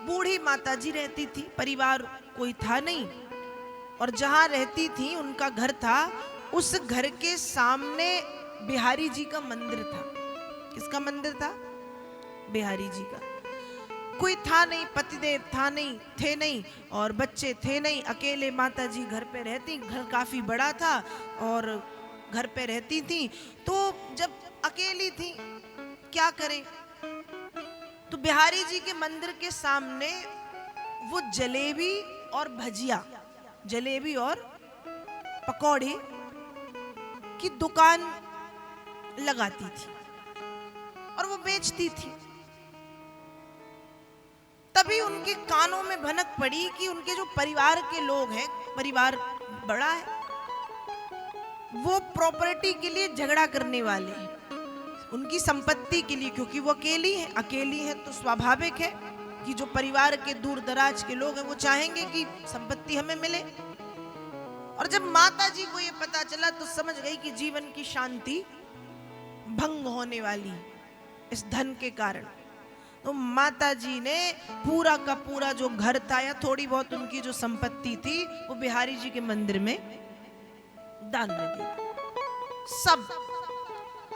बूढ़ी माता जी रहती थी, परिवार कोई था नहीं, और जहां रहती थी उनका घर था, उस घर के सामने बिहारी जी का मंदिर था। किसका मंदिर था? बिहारी जी का। कोई था नहीं, पतिदेव था नहीं, थे नहीं, और बच्चे थे नहीं, अकेले माता जी घर पे रहती। घर काफी बड़ा था और घर पे रहती थी। तो जब अकेली थी, क्या करें? तो बिहारी जी के मंदिर के सामने वो जलेबी और भजिया, जलेबी और पकौड़े की दुकान लगाती थी और वो बेचती थी। तभी उनके कानों में भनक पड़ी कि उनके जो परिवार के लोग हैं, परिवार बड़ा है, वो प्रॉपर्टी के लिए झगड़ा करने वाले हैं, उनकी संपत्ति के लिए, क्योंकि वो अकेली है तो स्वाभाविक है कि जो परिवार के दूर दराज के लोग हैं वो चाहेंगे कि संपत्ति हमें मिले। और जब माता जी को ये पता चला तो समझ गई कि जीवन की शांति भंग होने वाली इस धन के कारण। तो माता जी ने पूरा का पूरा जो घर था या थोड़ी बहुत उनकी जो संपत्ति थी वो बिहारी जी के मंदिर में दान में दे दी, सब।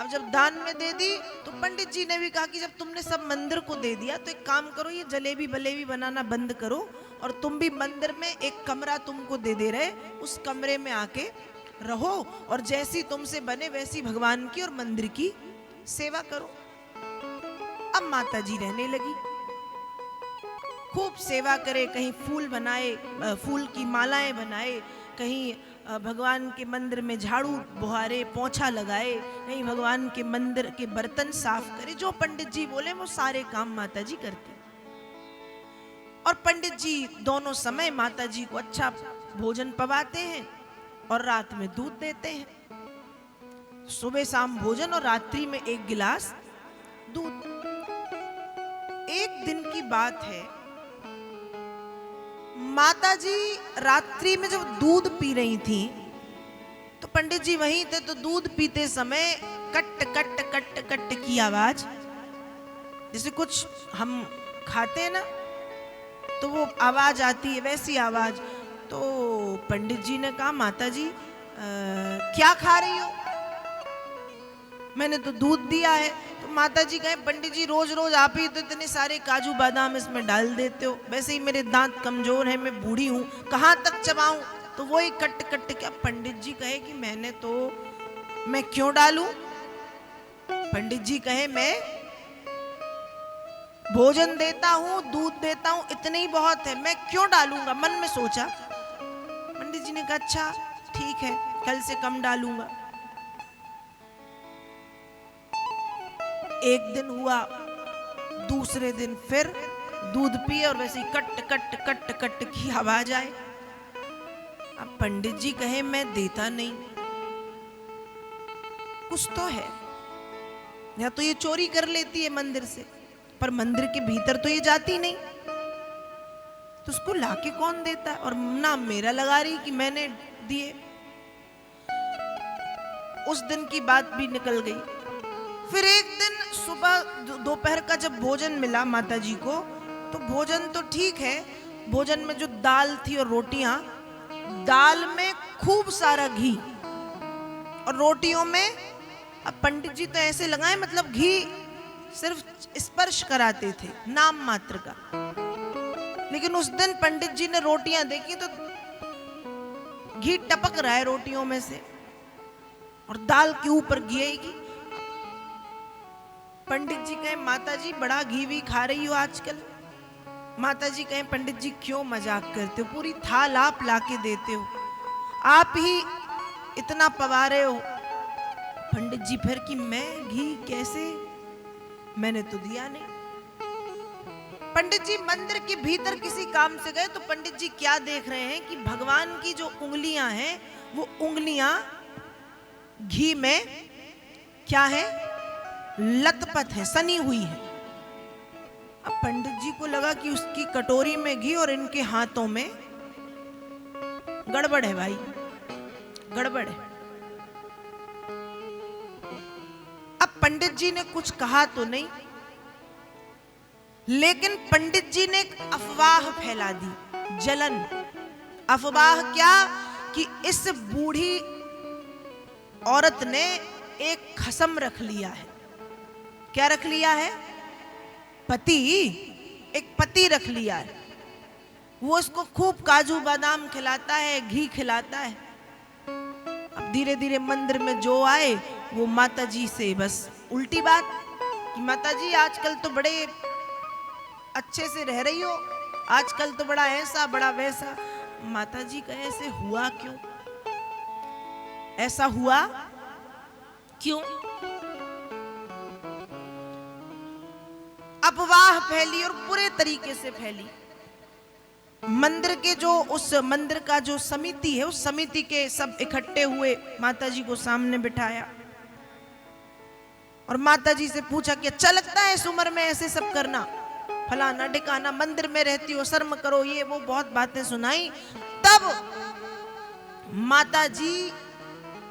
अब जब दान में दे दी तो पंडित जी ने भी कहा कि जब तुमने सब मंदिर को दे दिया तो एक काम करो, ये जलेबी बलेबी बनाना बंद करो, और तुम भी मंदिर में एक कमरा तुमको दे रहे, उस कमरे में आके रहो और जैसी तुमसे बने वैसी भगवान की और मंदिर की सेवा करो। अब माता जी रहने लगी, खूब सेवा करे, कहीं फूल बनाए, फूल की मालाएं बनाए, कहीं भगवान के मंदिर में झाड़ू बुहारे, पोंछा लगाए, कहीं भगवान के मंदिर के बर्तन साफ करे, जो पंडित जी बोले वो सारे काम माता जी करती। और पंडित जी दोनों समय माता जी को अच्छा भोजन पवाते हैं और रात में दूध देते हैं। सुबह शाम भोजन और रात्रि में 1 गिलास दूध। एक दिन की बात है, माता जी रात्रि में जब दूध पी रही थी तो पंडित जी वहीं थे। तो दूध पीते समय कट कट कट कट की आवाज, जैसे कुछ हम खाते हैं ना तो वो आवाज आती है, वैसी आवाज। तो पंडित जी ने कहा, माता जी क्या खा रही हो? मैंने तो दूध दिया है। तो माता जी कहे, पंडित जी रोज रोज आप ही तो इतने सारे काजू बादाम इसमें डाल देते हो, वैसे ही मेरे दांत कमजोर है, मैं बूढ़ी हूं, कहाँ तक चबाऊं? तो वो ही कट कट के। पंडित जी कहे कि मैं क्यों डालूं? पंडित जी कहे, मैं भोजन देता हूं, दूध देता हूं, इतने ही बहुत है, मैं क्यों डालूंगा? मन में सोचा। पंडित जी ने कहा, अच्छा ठीक है, कल से कम डालूंगा। एक दिन हुआ, दूसरे दिन फिर दूध पिए और वैसे ही कट कट कट कट की आवाज आए। अब पंडित जी कहे, मैं देता नहीं, कुछ तो है, या तो ये चोरी कर लेती है मंदिर से, पर मंदिर के भीतर तो ये जाती नहीं, तो उसको लाके कौन देता है? और नाम मेरा लगा रही कि मैंने दिए। उस दिन की बात भी निकल गई। फिर एक दिन सुबह दोपहर का जब भोजन मिला माता जी को, तो भोजन तो ठीक है, भोजन में जो दाल थी और रोटियां, दाल में खूब सारा घी और रोटियों में, अब पंडित जी तो ऐसे लगाए, मतलब घी सिर्फ स्पर्श कराते थे, नाम मात्र का। लेकिन उस दिन पंडित जी ने रोटियां देखी तो घी टपक रहा है रोटियों में से और दाल के ऊपर घी। पंडित जी कहे, माता जी बड़ा घी भी खा रही हो आजकल। माता जी कहे, पंडित जी क्यों मजाक करते हो, पूरी थाल आप लाके देते हो, आप ही इतना पवा रहे हो। पंडित जी फिर कि मैं घी कैसे, मैंने तो दिया नहीं। पंडित जी मंदिर के भीतर किसी काम से गए तो पंडित जी क्या देख रहे हैं कि भगवान की जो उंगलियां हैं वो उंगलियां घी में क्या है, लथपथ है, सनी हुई है। अब पंडित जी को लगा कि उसकी कटोरी में घी और इनके हाथों में गड़बड़ है, भाई गड़बड़ है। अब पंडित जी ने कुछ कहा तो नहीं, लेकिन पंडित जी ने एक अफवाह फैला दी, जलन। अफवाह क्या? कि इस बूढ़ी औरत ने एक खसम रख लिया है। क्या रख लिया है? पति, एक पति रख लिया है। वो इसको खूब काजू बादाम खिलाता है, घी खिलाता है। अब धीरे धीरे मंदिर में जो आए वो माता जी से बस उल्टी बात कि माता जी आजकल तो बड़े अच्छे से रह रही हो, आजकल तो बड़ा ऐसा बड़ा वैसा। माता जी कहे ऐसे हुआ क्यों? ऐसा हुआ क्यों? अफवाह फैली और बुरे तरीके से फैली। मंदिर के जो उस मंदिर का जो समिति है, उस समिति के सब इकट्ठे हुए, माता जी को सामने बिठाया और माता जी से पूछा कि अच्छा लगता है इस उम्र में ऐसे सब करना, फलाना ढिकाना, मंदिर में रहती हो, शर्म करो, ये वो बहुत बातें सुनाई। तब माता जी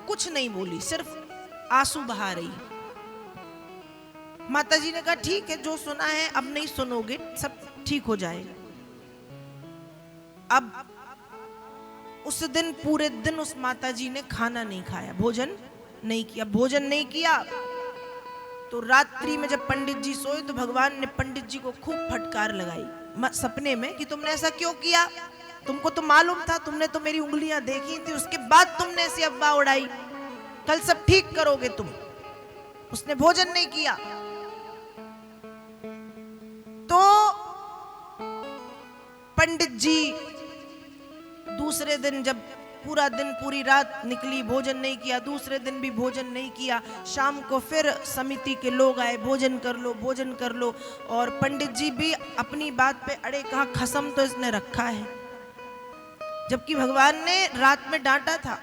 कुछ नहीं बोली, सिर्फ आंसू बहा रही। माता जी ने कहा ठीक है, जो सुना है अब नहीं सुनोगे, सब ठीक हो जाएगा। अब उस दिन पूरे दिन उस माता जी ने खाना नहीं खाया, भोजन नहीं किया। भोजन नहीं किया तो रात्रि में जब पंडित जी सोए तो भगवान ने पंडित जी को खूब फटकार लगाई सपने में कि तुमने ऐसा क्यों किया? तुमको तो मालूम था, तुमने तो मेरी उंगलियां देखी थी, उसके बाद तुमने ऐसी अफवाह उड़ाई, कल सब ठीक करोगे तुम। उसने भोजन नहीं किया। तो पंडित जी दूसरे दिन जब पूरा दिन पूरी रात निकली, भोजन नहीं किया, दूसरे दिन भी भोजन नहीं किया। शाम को फिर समिति के लोग आए, भोजन कर लो, भोजन कर लो। और पंडित जी भी अपनी बात पे अड़े, कहा खसम तो इसने रखा है, जबकि भगवान ने रात में डांटा था।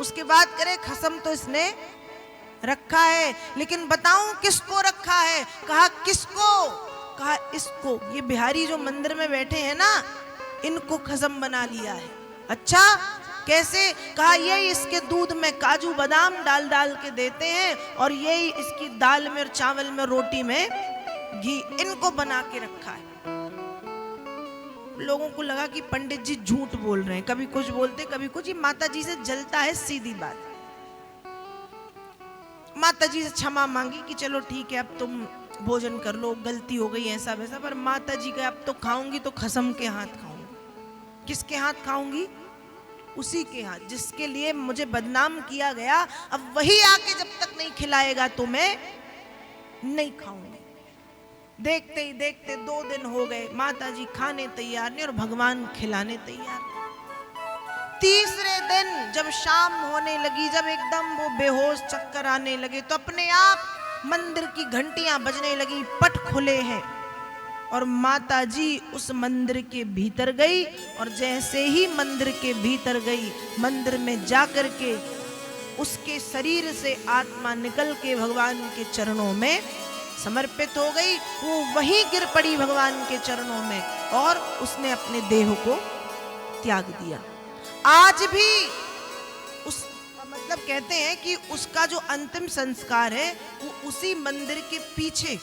उसके बाद करे खसम तो इसने रखा है, लेकिन बताऊं किसको रखा है? कहा किसको? कहा इसको, ये बिहारी जो मंदिर में बैठे हैं ना, इनको खसम बना लिया है। अच्छा कैसे? कहा ये इसके दूध में काजू बादाम डाल डाल के देते हैं और यही इसकी दाल में और चावल में रोटी में घी, इनको बना के रखा है। लोगों को लगा कि पंडित जी झूठ बोल रहे हैं, कभी कुछ बोलते कभी कुछ। ये माता जी से जलता है, सीधी बात। माता जी से क्षमा मांगी कि चलो ठीक है अब तुम भोजन कर लो, गलती हो गई ऐसा वैसा। पर माता जी कहे अब तो खाऊंगी तो खसम के हाथ खाऊंगी। किसके हाथ खाऊंगी? उसी के हाथ जिसके लिए मुझे बदनाम किया गया। अब वही आके जब तक नहीं खिलाएगा तो मैं नहीं खाऊंगी। देखते ही देखते 2 दिन हो गए, माता जी खाने तैयार नहीं और भगवान खिलाने तैयार। तीसरे दिन जब शाम होने लगी, जब एकदम वो बेहोश चक्कर आने लगे, तो अपने आप मंदिर की घंटियां बजने लगी, पट खुले हैं और माता जी उस मंदिर के भीतर गई। और जैसे ही मंदिर के भीतर गई, मंदिर में जाकर के उसके शरीर से आत्मा निकल के भगवान के चरणों में समर्पित हो गई। वो वहीं गिर पड़ी भगवान के चरणों में और उसने अपने देह को त्याग दिया। आज भी उस मतलब कहते हैं कि उसका जो अंतिम संस्कार है वो उसी मंदिर के पीछे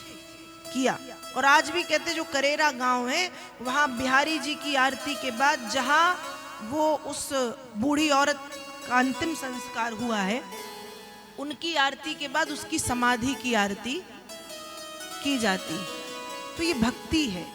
किया। और आज भी कहते जो करेरा गांव है, वहां बिहारी जी की आरती के बाद जहां वो उस बूढ़ी औरत का अंतिम संस्कार हुआ है, उनकी आरती के बाद उसकी समाधि की आरती की जाती। तो ये भक्ति है।